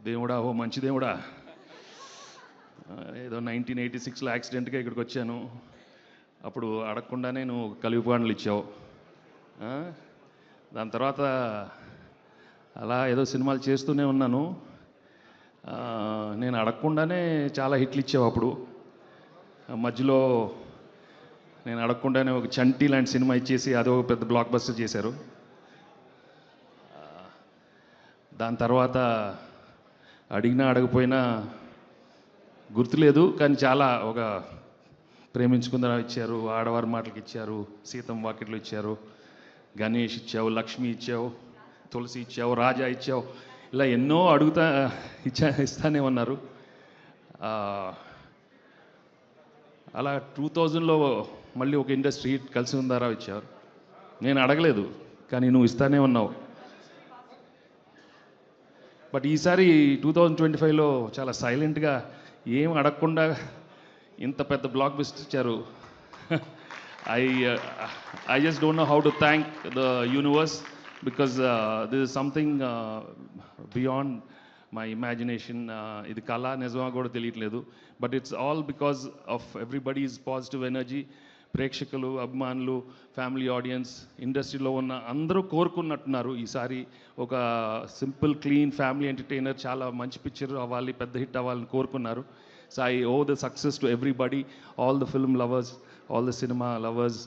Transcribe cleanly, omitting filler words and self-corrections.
దేవుడా, ఓ మంచి దేవుడా, ఏదో 1986లో యాక్సిడెంట్గా ఇక్కడికి వచ్చాను. అప్పుడు అడగకుండానే నువ్వు కలిపి పండ్లు ఇచ్చావు. దాని తర్వాత అలా ఏదో సినిమాలు చేస్తూనే ఉన్నాను. నేను అడగకుండానే చాలా హిట్లు ఇచ్చావు. అప్పుడు మధ్యలో నేను అడగకుండానే ఒక చంటి లాంటి సినిమా ఇచ్చేసి అదో పెద్ద బ్లాక్ బస్టర్ చేశారు. దాని తర్వాత అడిగినా అడగపోయినా గుర్తులేదు, కానీ చాలా ఒక ప్రేమించుకుందా ఇచ్చారు, ఆడవారి మాటలకి ఇచ్చారు, సీతం వాకిట్లు ఇచ్చారు, గణేష్ ఇచ్చావు, లక్ష్మి ఇచ్చావు, తులసి ఇచ్చావు, రాజా ఇచ్చావు, ఇలా ఎన్నో అడుగుతా ఇస్తానే ఉన్నారు. అలా 2000లో మళ్ళీ ఒక ఇండస్ట్రీ హిట్ కలిసి ఉందారా ఇచ్చారు. నేను అడగలేదు, కానీ నువ్వు ఇస్తానే ఉన్నావు. బట్ ఈసారి 2025లో చాలా సైలెంట్గా ఏం అడగకుండా ఇంత పెద్ద బ్లాక్ బస్టర్ ఇచ్చారు. I just don't know how to thank the universe, because this is something beyond my imagination. ఇది కళ నిజమా కూడా తెలియట్లేదు. But it's all because of everybody's positive energy. ప్రేక్షకులు, అభిమానులు, ఫ్యామిలీ ఆడియన్స్, ఇండస్ట్రీలో ఉన్న అందరూ కోరుకున్నట్టున్నారు ఈసారి ఒక సింపుల్ క్లీన్ ఫ్యామిలీ ఎంటర్టైనర్, చాలా మంచి పిక్చర్ అవ్వాలి, పెద్ద హిట్ అవ్వాలని కోరుకున్నారు. So I owe the success to everybody, all the film lovers, all the cinema lovers,